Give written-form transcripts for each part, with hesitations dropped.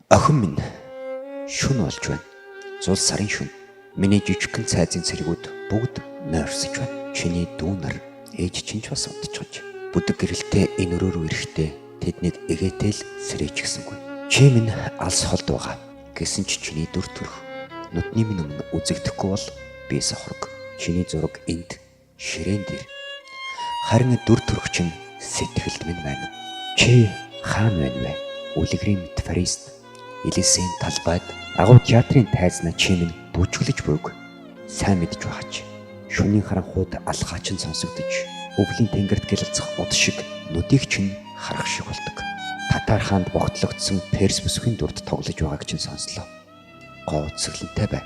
Охин минь шүн болж байна. Зул сарын шүн. Миний жижигхэн цайзын цэргүүд бүгд нойрсож байна. Чиний дүү нар ээж чинь ч бас унтчихж. Бүдэг гэрэлтэй энэ өрөө рүү ирэхдээ тэднийг эгээтэй л сэрээжгсэнгүй. Чи минь алс холд байгаа. Гэсэн ч чиний дүр төрх нүдний минь өмнө үзэгдэхгүй бол би сохрог. Чиний зураг энд ширээн дээр. Харин дүр төрх чинь сэтгэлд минь байна. Чи хаан байна вэ? Үлгэрийн мэт фарист Элисийн талбайд агуу театрын тайзнаа чи минь бүжгэлж буйг. Сайн мэдж байгаач. Шөнийн харанхуйд алхаачин сонсогдож, өвлийн тэнгэрт гэлэлцэх од шиг нүдийг чинь харах шиг болдог. Татар хаанд богтлогдсон Перс бүсгийн дүрд тоглож байгааг чинь сонслоо. Гоо цэглэнтэй бай.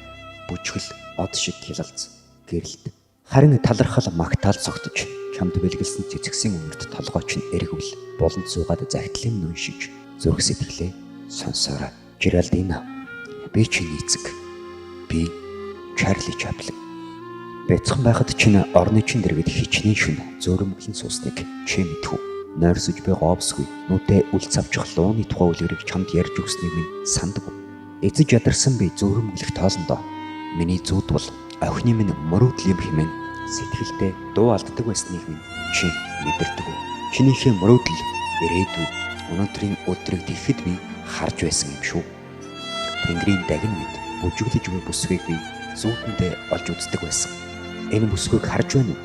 Бүжгэл од шиг хялалц, гэрэлт. Харин талархал магтаал цогтож, чамд бэлгэлсэн цэцгсийн өмнөрт толгой чинь эргвэл болонд суугаад захидлын нүн шиг зүрх сэтгэлээ сонсоорой. Жеральдина, би чиний эцэг. Би Чарли Чаплин. Бяцхан байхад чинь орны чин дэргэд хичнээн шүн зөөрөмглөн суусныг чи мэдхүү. Нойрсож би говсгүй. Нүдээ үл цавчих лууны тухай үлгэрийг чамд ярьж өгснийг минь сандгүй. Эцэж ядарсан би зөөрөмглөх тоолондоо. Миний зүүд бол охины минь мөрөөдөл юм хэмээн сэтгэлдээ дуу алддаг байсныг минь чи мэдэрдэггүй. Чинийхээ мөрөөдөл ирээдүй өнөөдрийн өдрийг тэгэхэд би харж байсан юм шүү. Тэнгэрийн дагин мэд бүжиглэж буй бүсгийг би зүүтэндээ олж үздэг байсан. Энэ бүсгүйг харж байна уу?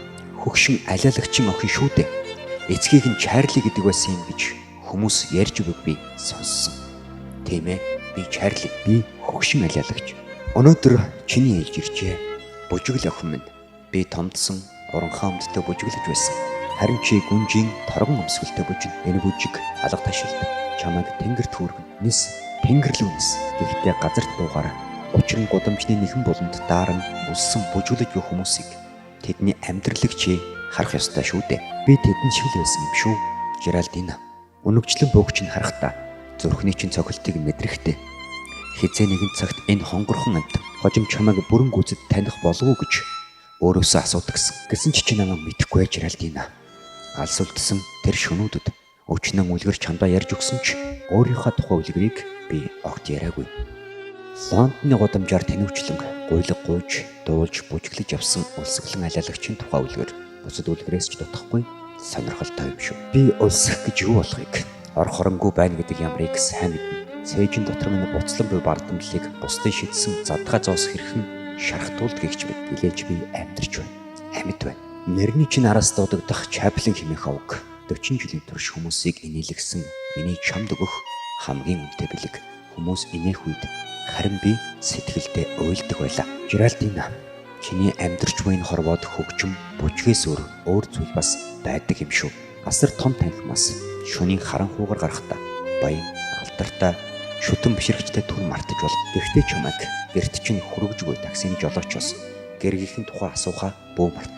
Хөгшин алиалагчин охин шүү дээ. Эцгийг нь Чарли гэдэг байсан юм гэж хүмүүс ярьж буйг би сонссон. Тийм ээ, би Чарли, би хөгшин алиалагч. Өнөөдөр чиний ээлж иржээ. Бүжигл охин минь. Би томдсон уранхаа өмдтэй бүжиглэж байсан. Харин чи гүнжийн торгон өмсгөлтэй бүжиг. Энэ бүжиг алга ташилт чамайг тэнгэрт хүргэн нис тэнгэрлүүнэс. Гэхдээ газарт буугаар учрын гудамжны нэхэн буланд дааран үлссэн бүжиглэж буй хүмүүсийг тэдний амьдралыг чи харах ёстой шүү дээ. Би тэдэн шиг л байсан юм шүү. Жеральдина, өнөгчлөн бөгч нь харахтаа зүрхний чинь цохилтыг мэдрэхтэй. Хизээ нэгэн цагт энэ хонгорхон амт хожим чамайг бүрэн гүйцэд таних болов уу гэж өөрөөсөө асуудагсан. Гэсэн ч намайг мэдэхгүй Жеральдина. Алс үлдсэн тэр шөнүүдэд өчнөн үлгэр чамдаа ярьж өгсөн ч өөрийнхөө тухай үлгэрийг би огт яриагүй. Лондоны гудамжаар танивчлан гуйлаг гуйж, дуулж, бүжиглэж явсан улсглан алиалагчийн тухай үлгэр бусад үлгэрээс ч дутхгүй сонирхолтой юм шүү. Би улсах гэж юу болохыг, ор хоронгүй байна гэдэг ямрыг сайн мэднэ. Цээжин дотор минь буцлан буй бардамлыг бусдын шидсэн задгаа зоос хэрхэн шархтуулдгийг ч мэд. Гэлээж би амьдарч байна. Амьд байна. Нэрний чинь араас дуудагдах Чаплин хэмээх овг 40 жилийн турш хүмүүсийг инээлгсэн миний чамд өгөх хамгийн үнэтэй бэлэг. Хүмүүс инех үед харин би сэтгэлдээ уйлдаг байлаа. Жеральдина, чиний амьдарч буй энэ хорвоод хөгжим бүжгээс өөр зүйл бас байдаг юм шүү. Асар том танхимаас шөнийн харанхуугаар гарахтаа баян алдартай шүтэн бишрэгчтэй түр мартаж бол. Гэхдээ чамайг гэрт чинь хүргэж буй таксины жолоочоос гэргийнхэн тухай асуухаа бөө март.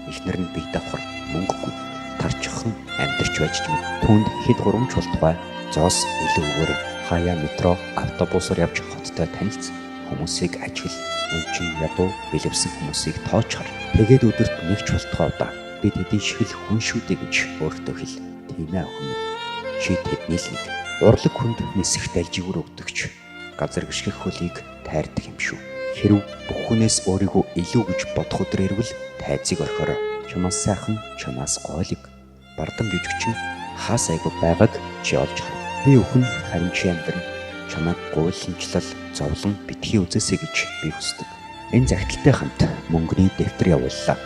Эхнэр нь бие давхар мөнгөгүй тарчхан амьдарч байж ч мэд. Түүнд хэд гурамч болтугай зоос илүү өгөр хаяа метро автобусаар явж хоттой танилцсан хүмүүсийг ажил үнчин ядуу бэлэвсэн хүмүүсийг тоочхор тэгээд өдөрт нэгч болтугай удаа би тэдний шиг л хүн шүү дээ гэж өөртөө хэл. Тийм ээ охин. Чи тэдний л нэг. Урлаг хүнд нисэх далжигүр өгдөгч газар гიშгэх хөлийг тайрдаг юм шүү. Хэрв бүх хүнээс өөрийгөө илүү гэж бодох өдөр ирвэл тайзыг орхиорой. Чамаас сайхан, чамаас гоолыг бардам жүжигчин хаас айгуу байгааг чи олж харна. Би өхөн харин чи амьдран чамайг гуйланчлал зовлон битгий үзээсэй гэж би хүсдэг. Энэ загталтай хамт мөнгөний дэвтэр явууллаа.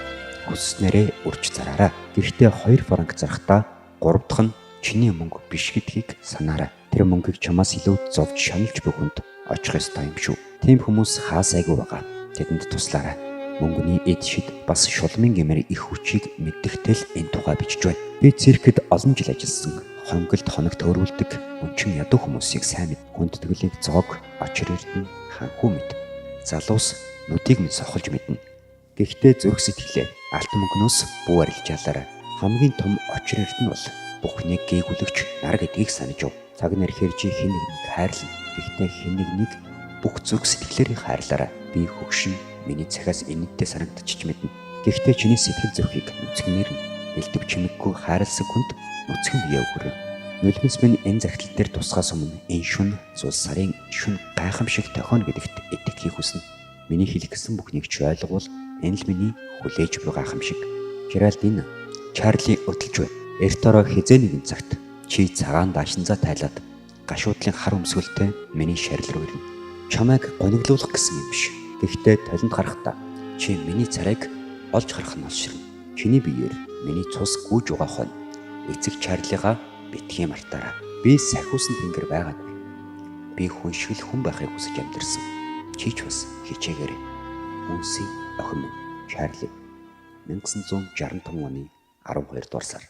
Хүсснээрээ үрж зараарай. Гэхдээ 2 франк зарахтаа 3 дахь нь чиний мөнгө биш гэдгийг санаарай. Тэр мөнгийг чамаас илүү зовж шаналж бүхэнд очих ёстой юм шүү. Тийм хүмүүс хаас айгуу байгаа. Тэдэнд туслаарай. Мөнгөний эд шид бас шулмын гэмээр их хүчийг мэддэхтэл энэ тухай бичиж байна. Би циркэд олон жил ажилласан. Хонголд хоног төөрүүлдэг өнчин ядуу хүмүүсийг сайн мэд. Хүндэтгэлийг зоог, очир эрдэнэ, ханхүү мэд. Залуус нүдийг минь сохолж мэднэ. Гэхдээ зүрх сэтгэлээ алт мөнгнөөс бүү арилжаалаарай. Хамгийн том очир эрдэнэ бол бүхнийг гээгүүлэгч нар гэдгийг санаж ов. Цаг нэр хэржи хэн нэгнийг хайрлан. Гэхдээ хэн нэгнийг бүх зүрх сэтгэлээрээ хайрлаарай. Би хөгшин миний цахиас энэттэй санагдчих мэднэ. Гэхдээ чиний сэтгэл зүрхийг нүцгэнээр нь элдв чимэггүй хайрлсан хүнд нүцгэн бие өгөрөө. Нулимс минь энэ захидал дээр тусгаас өмнө энэ шөнө зул сарын шөнө гайхамшиг тохионо гэдэгт итгэхийг хүснэ. Миний хэлэх гэсэн бүхнийг ч ойлгвол энэ л миний хүлээж буй гайхамшиг. Жеральдин Чарли өдөлж байна. Эрт ороо хизээ нэгэн цагт чи цагаан даашинзаа тайлаад гашуудлын хар өмсгөлтэй миний шарил руу ирнэ. Чамайг гониглуулах гэсэн юм биш. Гэхдээ талент гарахдаа чи миний царайг олж харах нь олширна. Чиний биеэр миний цус гүйж байгаа хонь эцэг Чарлигаа битгий мартаарай. Би сахиусан тэнгэр байгаад би хүн шиг л хүн байхыг хүсэж амьдэрсэн. Чи ч бас хичээгээрэй. Үнсийн охин минь Чарли 1965 оны 12 дугаар сар.